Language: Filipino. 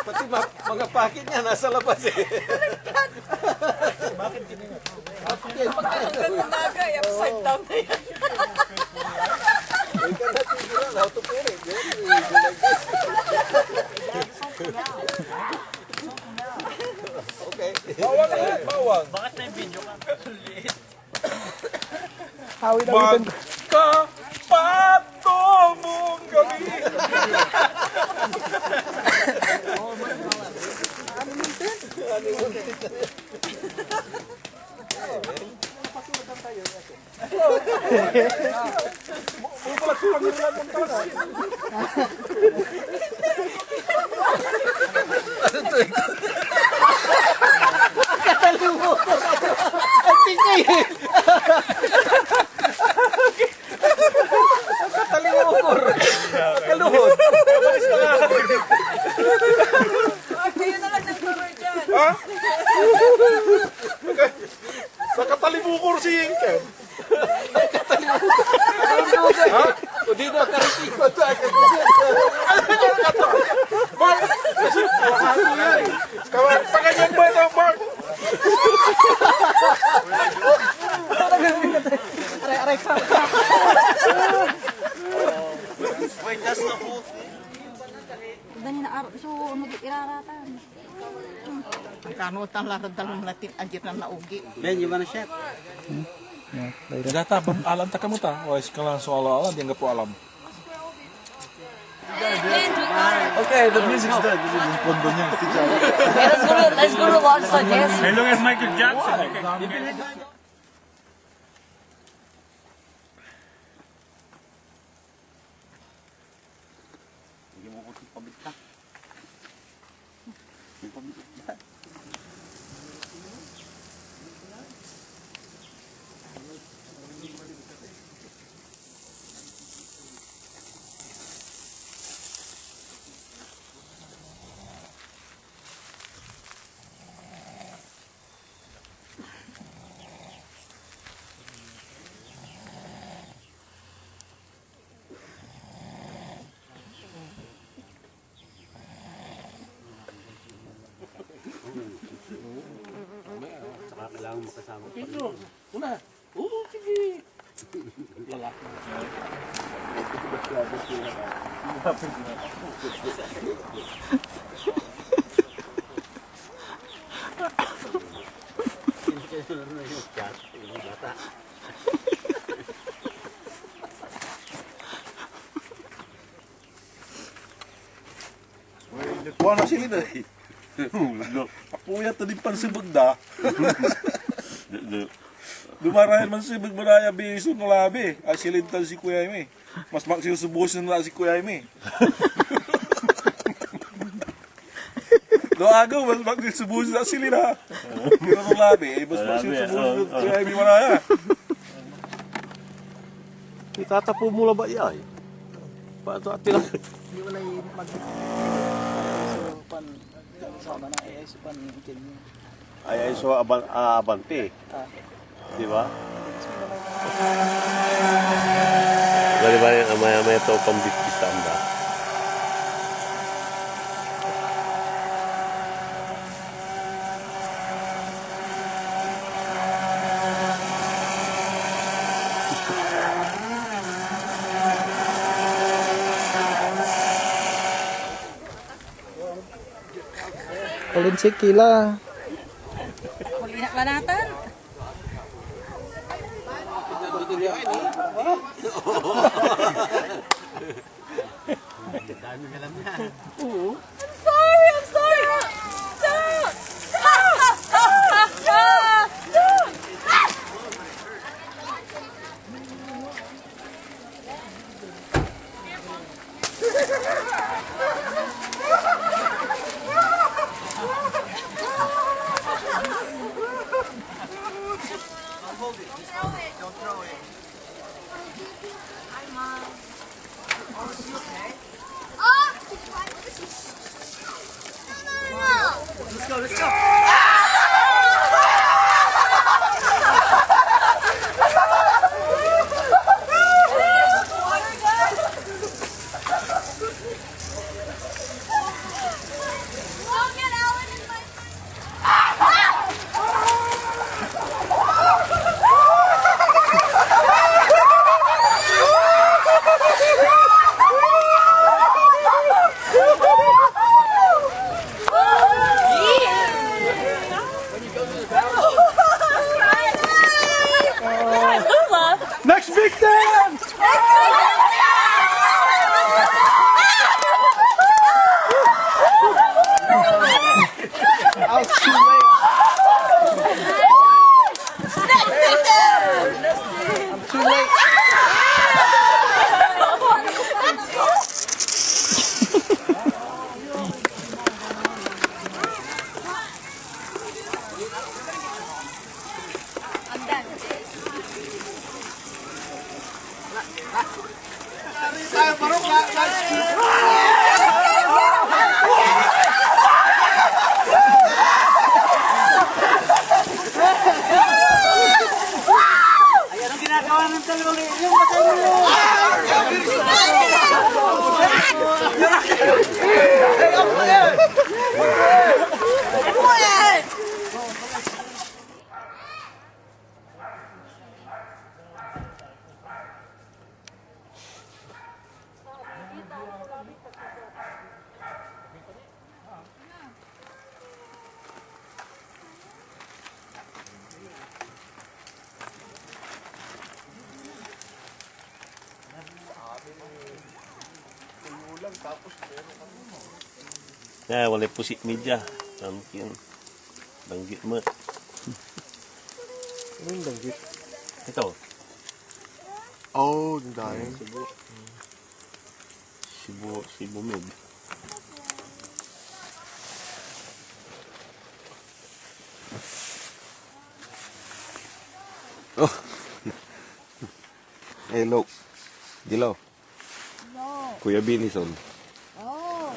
Pati mga packet niya nasa labas eh. Bakit ganyan? Pagkakagay, upside down na yan. We cannot figure out how to put it. Okay. Bawang na, bawang. Bakit may video ka? Hawid awitin. Kapato mong gabi. Kaluhod. Kayo na lang nag-cover dyan. Ha? Nakatalimukor si Inken. Ha? O dito karisigo to. Mark! Paganyan ba ito, Mark? Aray ka. Wait, that's the whole thing. Dani na araw. So, ano iraratan? Ang kanutan lang dalong natin agit na naugi. Ben, you wanna share? Data, alam ta kamu ta? O, sekarang soal alam, dia nggak po alam. Okay, the music's done. Kondonya. Let's go to watch the yes. As long as Michael Jackson. Kailangan makasama. Pedro, una. Sige. Kuha na sila eh. Apuya tadi pan sebegda. Dumarayan man si Bagbaraya biso ng labi. Asilintan si Kuya Ime. Mas maksusubos na si Kuya Ime. Doago, mas maksusubos na sila na. Pero ng labi, mas maksusubos na Kuya Ime Maraya. Itatapo mo lang ba iya? Paano atin lang? Hindi wala mag pan sama na ay pan ikin. Ay, so abante. Di ba? Dari ba yung amaya-amaya ito pambikis tamba? Ulin si Kila. Mag-inaklanatan. I'm sorry! Stop! Don't throw it. Hi, Mom. Oh, is she okay? Oh! go, let's go. Next victim! I was too late. I'm too late. Ayan ang ginagawa ng dalawang yung matay mo. Ya, wala pusik media. Mungkin banggit mo. Ano yung danggit? Ito. Oh, yung dahil. Sibu med. Oh. Hello. Dilaw. No. Kuya Binison. Oh.